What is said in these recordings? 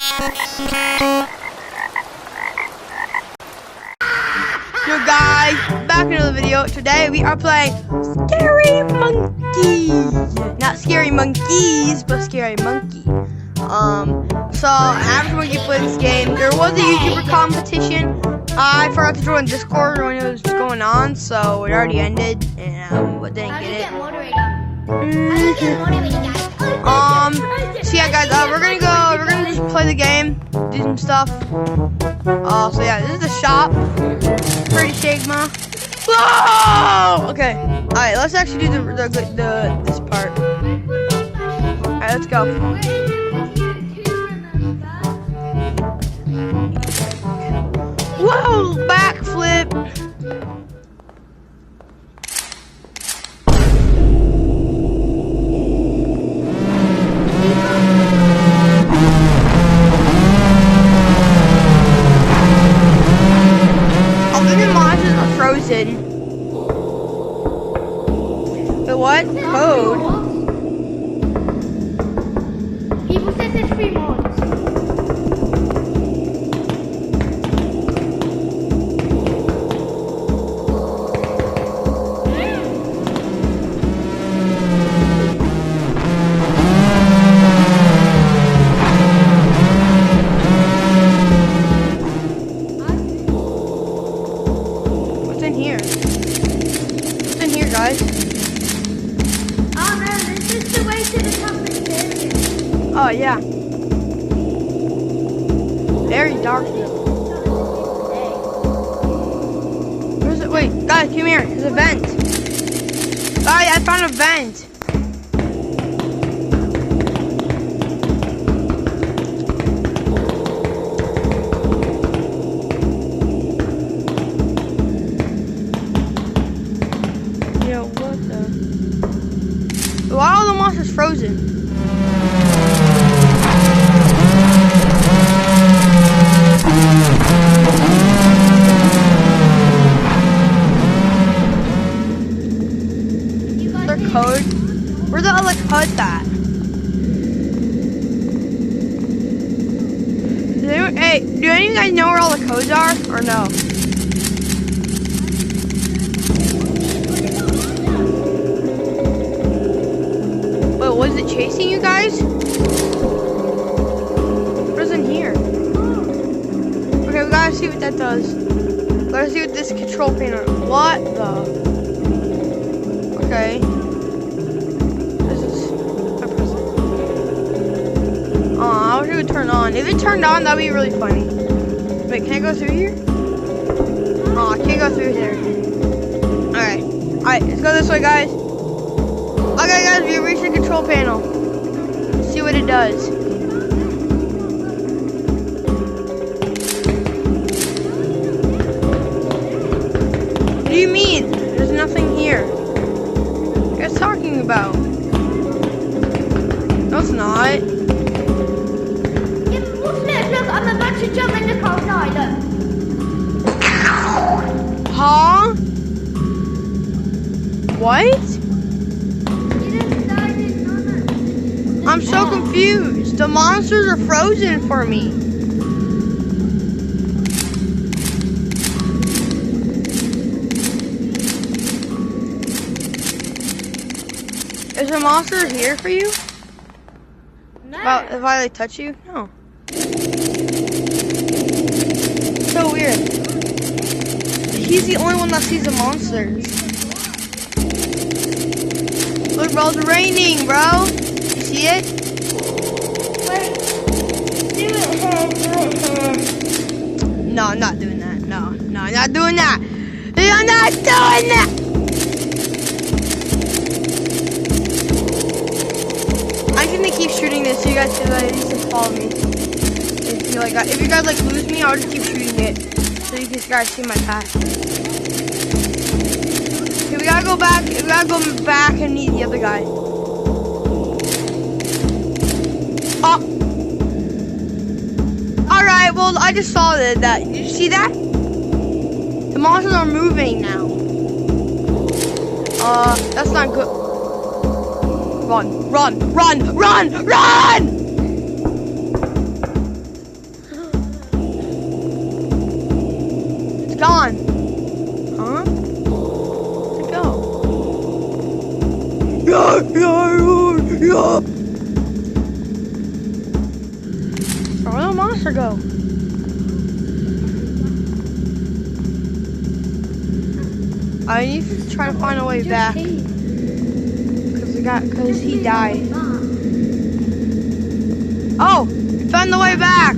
Yo guys, back in another video. Today we are playing Scary Monkey. Not Scary Monkeys, but Scary Monkey. So after when you play this game, there was a YouTuber competition. I forgot to join Discord when it was going on, so it already ended, and didn't get it. So yeah, guys, we're gonna just play the game, do some stuff. So yeah, this is the shop. Pretty Sigma. Whoa! Okay. Alright, let's actually do this part. Alright, let's go. Whoa! Backflip! Frozen. The what? Code? People said there's 3 mods. Oh yeah. Very dark. Where's it? Wait, guys, come here. There's a vent. Guys, I found a vent. Yo, what the? Why are all the monsters frozen? Code? Where's the other code at? Hey, do any of you guys know where all the codes are, or no? Wait, was it chasing you guys? What's in here? Okay, we gotta see what that does. Gotta see what this control panel. What the? Okay. I wish it would turn on. If it turned on, that'd be really funny. Wait, can I go through here? Oh, I can't go through here. Alright. Alright, let's go this way, guys. Okay, guys, we reached the control panel. Let's see what it does. What do you mean? There's nothing here. What are you guys talking about? No, it's not. I'm about to jump in the car now, look. Huh? What? I'm so confused. The monsters are frozen for me. Is a monster here for you? No. If I like touch you? No. So weird. He's the only one that sees the monsters. Look, bro, it's raining, bro. You see it? Wait. Do it here, do it here. No, I'm not doing that. No, I'm not doing that. I'm not doing that. I'm gonna keep shooting this so you guys can at least follow me. If you guys like lose me, I'll just keep shooting it so you guys see my path. Okay, we gotta go back. We gotta go back and meet the other guy. Oh. All right. Well, I just saw that. Did you see that? The monsters are moving now. That's not good. Run, run, run, run, run! on. Huh? Where'd it go? Yeah. Where'd the monster go? I need to try to find a way back. Cause he died. Oh, found the way back.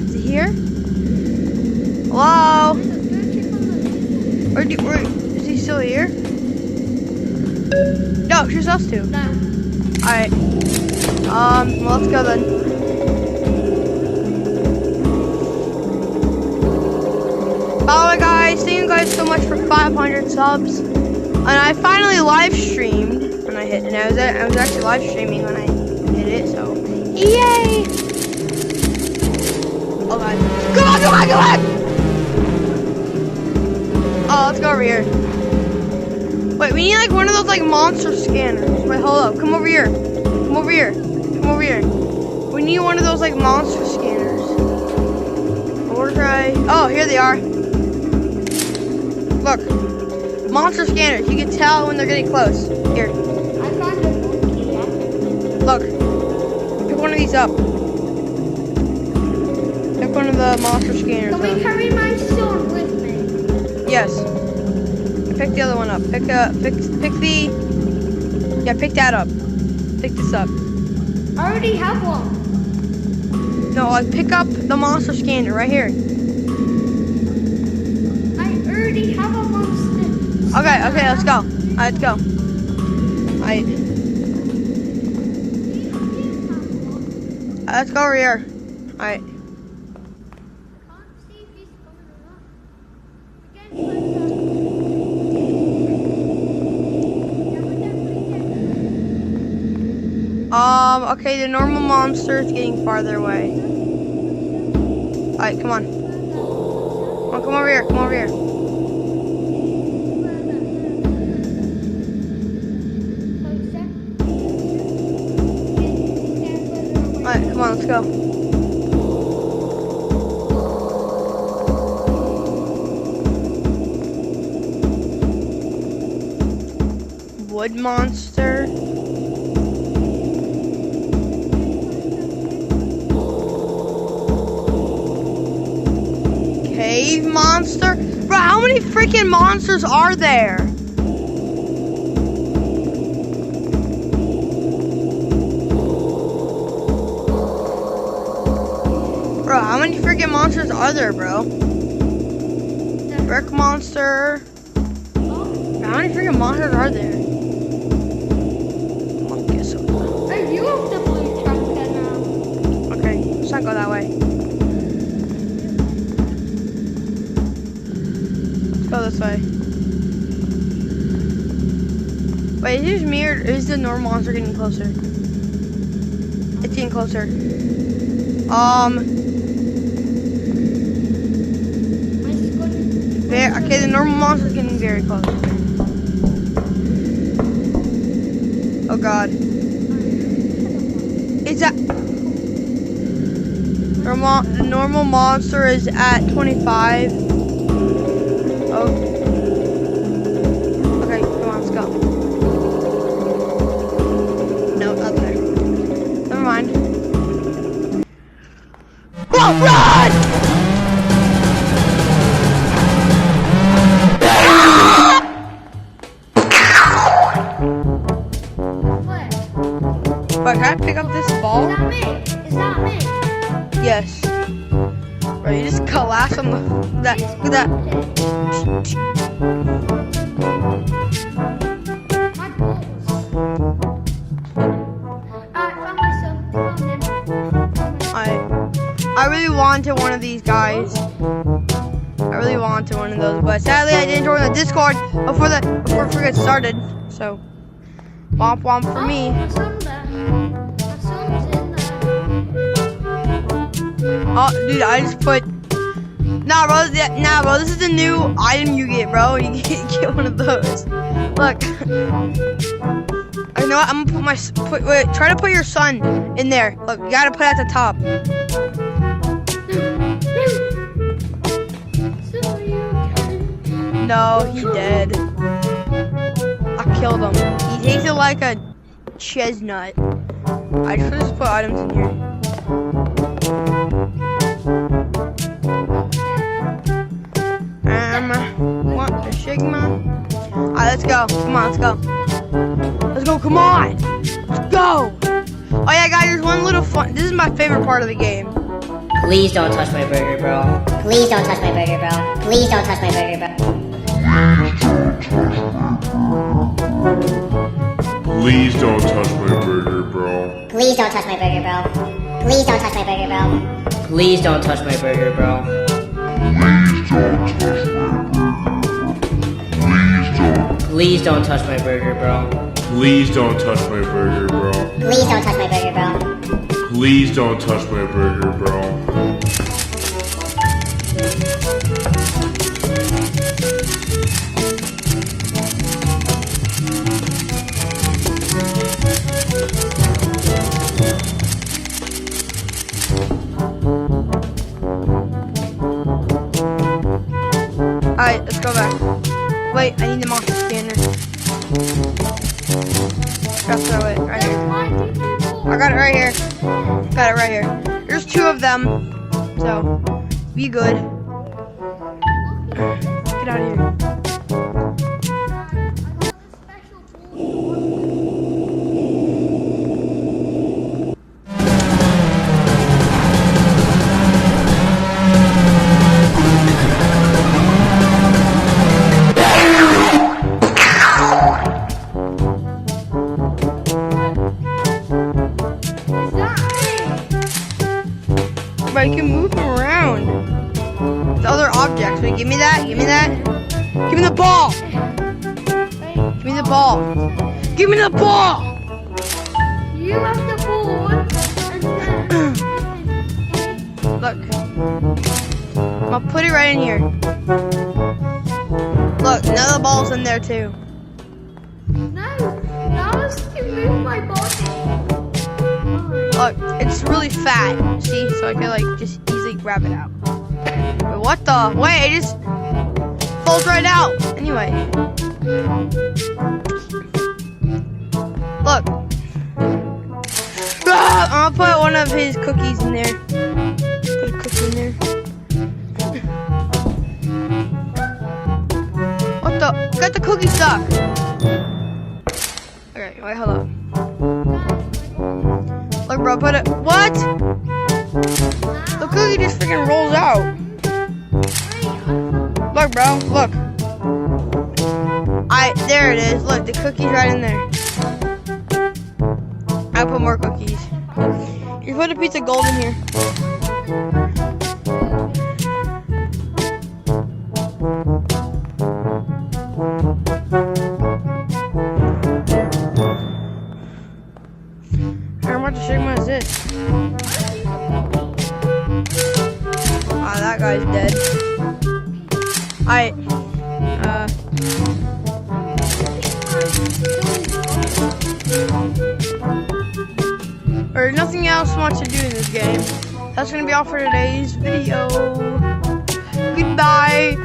Is it here? Hello? Is he still here? No, she's supposed to. No. Alright. Well, let's go then. By the way, guys, thank you guys so much for 500 subs. And I finally live streamed when I hit, and I was actually live streaming when I hit it, so yay! Oh god. Come on! Oh, let's go over here. Wait, we need like one of those like monster scanners. Wait, hold up. Come over here. We need one of those like monster scanners. Or try. Oh, here they are. Look. Monster scanners. You can tell when they're getting close. Here. I found a monkey. Look. Pick one of these up. Pick one of the monster scanners Can we up. carry my sword with me? Yes. Pick the other one up. Pick the. Yeah, pick that up. Pick this up. I already have one. No, like pick up the monster scanner right here. I already have a monster. Okay, let's go. Alright, let's go. Alright. Let's go over here. Alright. Can't see if he's coming or not. Again, Okay, the normal monster is getting farther away. Alright, come on. Come over here. Alright, come on, let's go. Wood monster. Cave monster? Bro, how many freaking monsters are there? Bro, how many freaking monsters are there, bro? Brick monster. How many freaking monsters are there? Monkey soda. Hey, you have the blue tractor now. Okay, let's not go that way. Go this way. Wait, is it just me or is the normal monster getting closer? It's getting closer. Okay, the normal monster is getting very close. Oh god. It's at the normal monster is at 25. Oh. Okay, come on, let's go. No, not there. Never mind. Oh, run! Wait, can I pick up this ball? Is that me? Yes. Bro, you just collapse on that. Look at that. My balls. Found myself. Found him. I really wanted one of these guys. I really wanted one of those, but sadly I didn't join the Discord before we get started. So, womp womp for me. My son's there. My son's in there. Oh, dude, I just put. Nah, bro, this is the new item you get, bro. You get one of those. Look. You know what? I'm gonna wait, try to put your son in there. Look, you gotta put it at the top. no, he dead. I killed him. He tasted like a chestnut. I just put items in here. Want a Sigma? Alright, let's go. Come on, let's go. Let's go, come on! Let's go! Oh yeah, guys, there's one little fun. This is my favorite part of the game. Please don't touch my burger, bro. Please don't touch my burger, bro. Please don't touch my burger, bro. Please don't touch my burger, bro. Please don't touch my burger, bro. Please don't touch my burger, bro. Please don't touch my burger, bro. Please don't touch my burger, bro. Please don't touch my burger, bro. Please don't touch my burger, bro. Please don't touch my burger, bro. Alright, let's go back. Wait, I need the monster scanner. Gotta throw it right here. I got it right here. Got it right here. There's 2 of them. So, be good. Get out of here. But you can move them around. The other objects. Wait, give me that. Give me that. Give me the ball. Give me the ball. Give me the ball. You have the board. Look. I'll put it right in here. Look, another ball's in there too. No, now I can move my body. Look, it's really fat. See, so I can like just easily grab it out. Wait, what the? Wait, it just falls right out. Anyway, look. Ah, I'm gonna put one of his cookies in there. Put a cookie in there. What the? Got the cookie stuck. Okay, wait, hold up. Look, bro, put it. What? The cookie just freaking rolls out. Look, bro, look. There it is. Look, the cookie's right in there. I'll put more cookies. You put a piece of gold in here. How much Sigma is this? Ah, that guy's dead. There's nothing else much to do in this game. That's gonna be all for today's video. Goodbye.